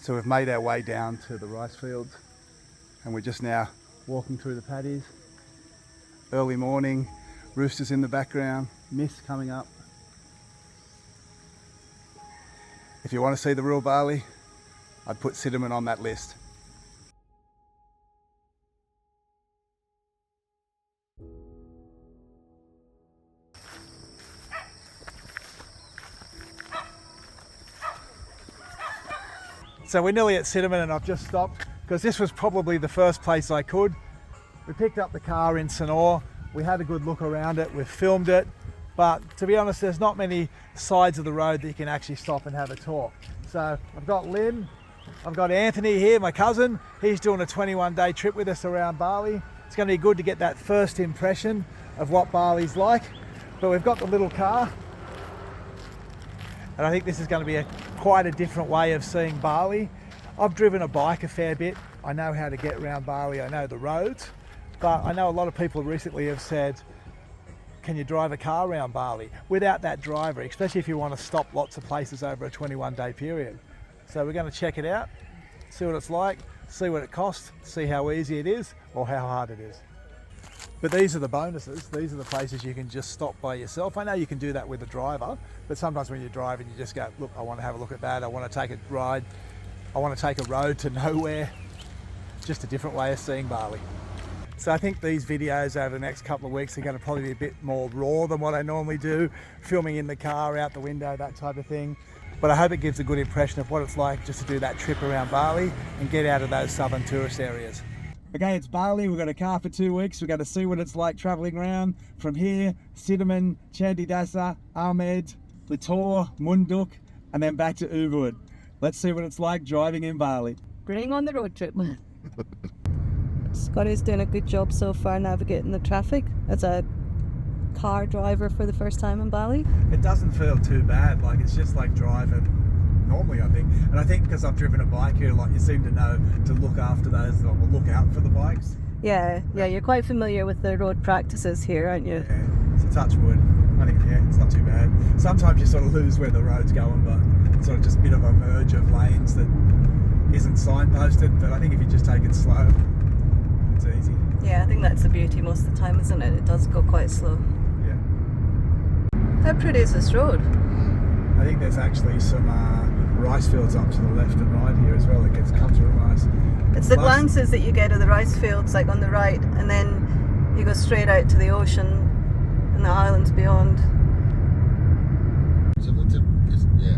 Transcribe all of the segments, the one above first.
So we've made our way down to the rice fields and we're just now walking through the paddies. Early morning, roosters in the background, mist coming up. If you want to see the real Bali, I'd put Sidemen on that list. So we're nearly at Sidemen and I've just stopped because this was probably the first place I could. We picked up the car in Sonor, we had a good look around it, we've filmed it, but to be honest, there's not many sides of the road that you can actually stop and have a talk. So I've got Lynn, I've got Anthony here, my cousin. He's doing a 21-day trip with us around Bali. It's going to be good to get that first impression of what Bali's like. But we've got the little car, and I think this is going to be quite a different way of seeing Bali. I've driven a bike a fair bit. I know how to get around Bali. I know the roads, but I know a lot of people recently have said, can you drive a car around Bali without that driver, especially if you want to stop lots of places over a 21-day period. So we're going to check it out, see what it's like, see what it costs, see how easy it is or how hard it is. But these are the bonuses. These are the places you can just stop by yourself. I know you can do that with a driver, but sometimes when you're driving, you just go, look, I want to have a look at that. I want to take a ride. I want to take a road to nowhere. Just a different way of seeing Bali. So I think these videos over the next couple of weeks are going to probably be a bit more raw than what I normally do, filming in the car, out the window, that type of thing. But I hope it gives a good impression of what it's like just to do that trip around Bali and get out of those southern tourist areas. Okay, it's Bali. We've got a car for 2 weeks. We're going to see what it's like travelling around from here, Sidemen, Candi Dasa, Ahmed, Litor, Munduk, and then back to Ubud. Let's see what it's like driving in Bali. Bring on the road trip. Scotty's doing a good job so far navigating the traffic as a car driver for the first time in Bali. It doesn't feel too bad, like it's just like driving normally, I think. And I think because I've driven a bike here, like you seem to know to look after those, or look out for the bikes. Yeah, you're quite familiar with the road practices here, aren't you? Yeah, it's a touch wood. I think, yeah, it's not too bad. Sometimes you sort of lose where the road's going, but it's sort of just a bit of a merge of lanes that isn't signposted, but I think if you just take it slow, it's easy. Yeah, I think that's the beauty most of the time, isn't it? It does go quite slow. Yeah. How pretty is this road? I think there's actually some rice fields up to the left and right here as well. It comes real nice. It's the glances that you get of the rice fields, like on the right, and then you go straight out to the ocean and the islands beyond. Yeah.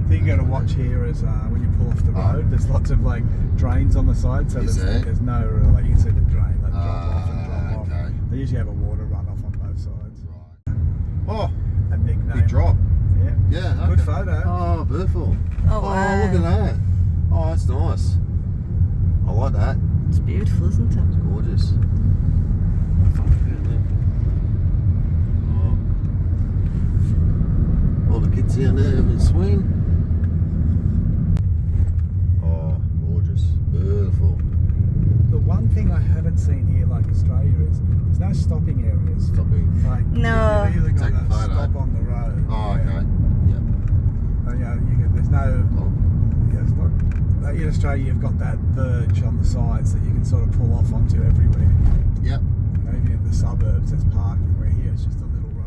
I think you got to watch here is when you pull off the road. There's lots of like drains on the side, so there's no real, like you can see the drain like drop off and drop off. Okay. They usually have a water runoff on both sides. Right. Oh, a nickname. big drop. Yeah. Yeah. Okay. Good photo. Oh, beautiful. Oh, wow. Look at that. Oh, that's nice. I like that. It's beautiful, isn't it? It's gorgeous. Oh. All the kids down there having a swing. Oh, gorgeous. Beautiful. The one thing I haven't seen here like Australia is there's no stopping areas. Stopping. Like, No. You've either got Take a to photo. stop on the road. Oh, okay. Yep. There's no. Oh. Yeah, it's not. Like in Australia, you've got that verge on the sides that you can sort of pull off onto everywhere. Yep. Maybe in the suburbs, there's parking. Where here it's just a little road.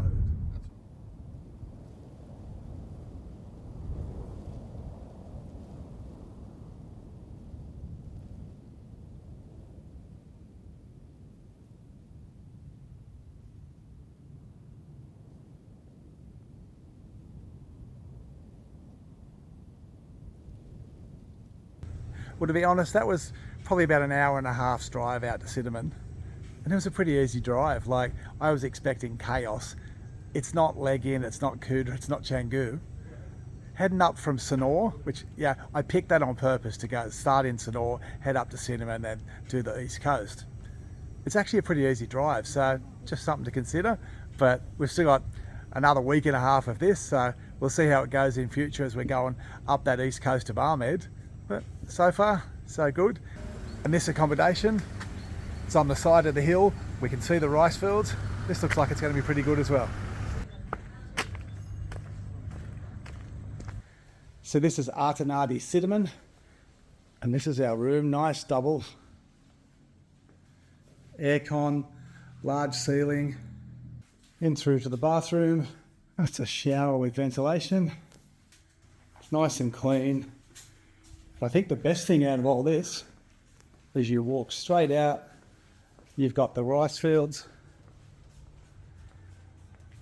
Well, to be honest, that was probably about an hour and a half's drive out to Sidemen. And it was a pretty easy drive. Like, I was expecting chaos. It's not leg in, it's not Kuta, it's not Canggu. Heading up from Sonor, which, yeah, I picked that on purpose to go start in Sonor, head up to Sidemen and then do the east coast. It's actually a pretty easy drive, so just something to consider. But we've still got another week and a half of this, so we'll see how it goes in future as we're going up that east coast of Ahmed. But so far, so good. And this accommodation, it's on the side of the hill. We can see the rice fields. This looks like it's going to be pretty good as well. So this is Arta Nadi Sidemen, and this is our room. Nice double. Aircon, large ceiling. In through to the bathroom. That's a shower with ventilation. It's nice and clean. But I think the best thing out of all this is you walk straight out. You've got the rice fields,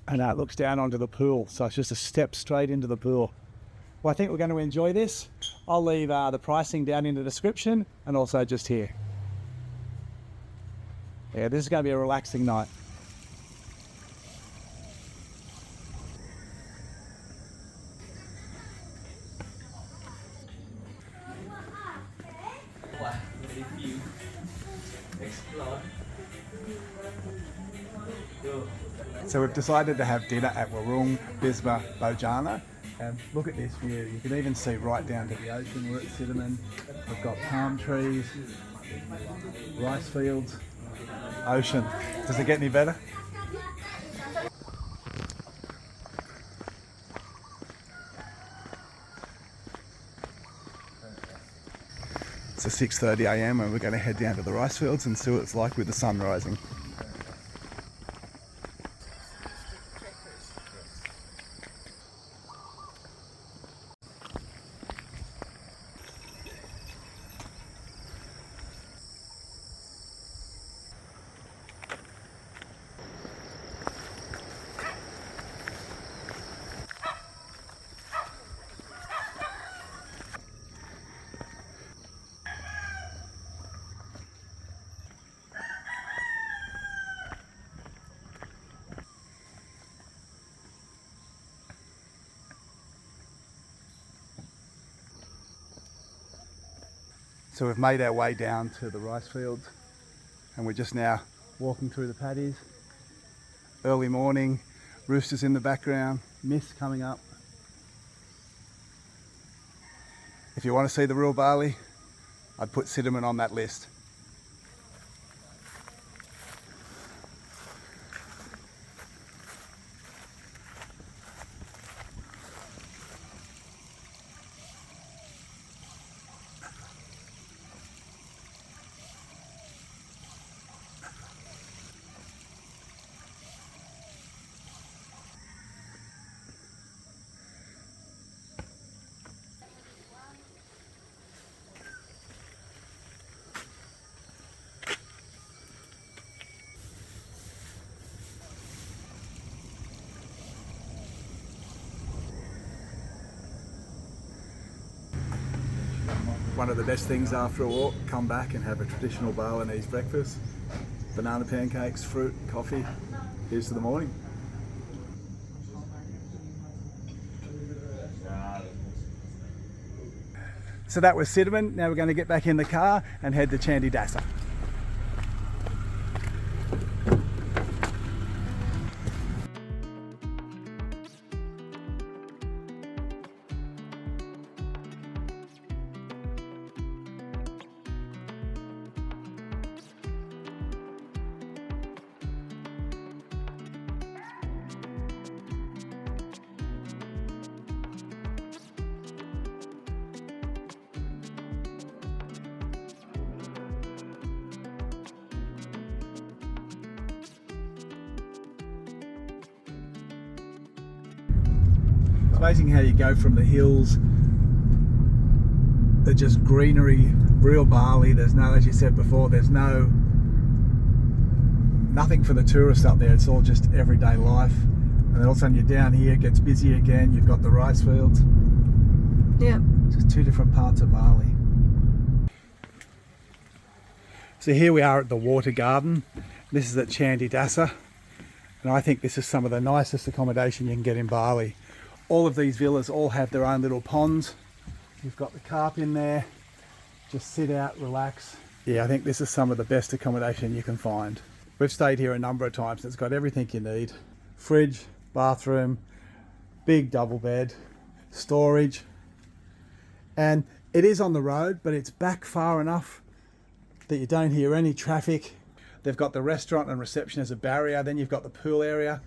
and it looks down onto the pool. So it's just a step straight into the pool. Well, I think we're going to enjoy this. I'll leave the pricing down in the description and also just here. Yeah, this is going to be a relaxing night. So we've decided to have dinner at Warung, Bisma, Bojana, and look at this view. You can even see right down to the ocean. We're at Sidemen. We've got palm trees, rice fields, ocean. Does it get any better? It's 6:30 a.m. and we're going to head down to the rice fields and see what it's like with the sun rising. So we've made our way down to the rice fields and we're just now walking through the paddies. Early morning, roosters in the background, mist coming up. If you want to see the real Bali, I'd put Sidemen on that list. One of the best things after a walk, come back and have a traditional Balinese breakfast. Banana pancakes, fruit, coffee. Here's to the morning. So that was Sidemen. Now we're going to get back in the car and head to Candi Dasa. It's amazing how you go from the hills, they're just greenery, real Bali. There's no, as you said before, there's nothing for the tourists up there. It's all just everyday life. And then all of a sudden you're down here, it gets busy again. You've got the rice fields. Yeah. Just two different parts of Bali. So here we are at the water garden. This is at Candi Dasa. And I think this is some of the nicest accommodation you can get in Bali. All of these villas all have their own little ponds. You've got the carp in there. Just sit out, relax. Yeah, I think this is some of the best accommodation you can find. We've stayed here a number of times. It's got everything you need. Fridge, bathroom, big double bed, storage. And it is on the road, but it's back far enough that you don't hear any traffic. They've got the restaurant and reception as a barrier. Then you've got the pool area.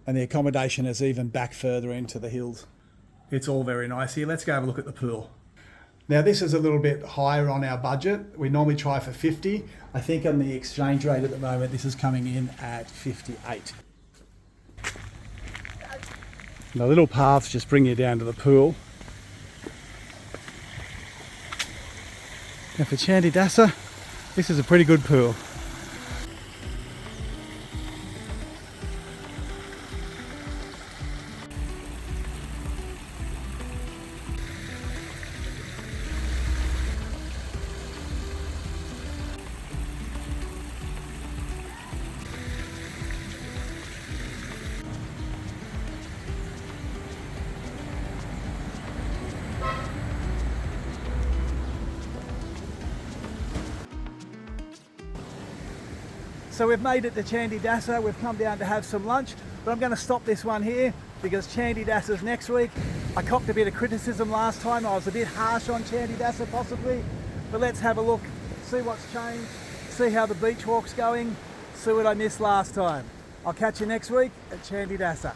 And the accommodation is even back further into the hills. It's all very nice here. Let's go have a look at the pool. Now this is a little bit higher on our budget. We normally try for 50. I think on the exchange rate at the moment, this is coming in at 58. The little paths just bring you down to the pool. Now for Candi Dasa, this is a pretty good pool. So we've made it to Candi Dasa. We've come down to have some lunch, but I'm going to stop this one here because Candi Dasa's next week. I copped a bit of criticism last time. I was a bit harsh on Candi Dasa possibly, but let's have a look, see what's changed, see how the beach walk's going, see what I missed last time. I'll catch you next week at Candi Dasa.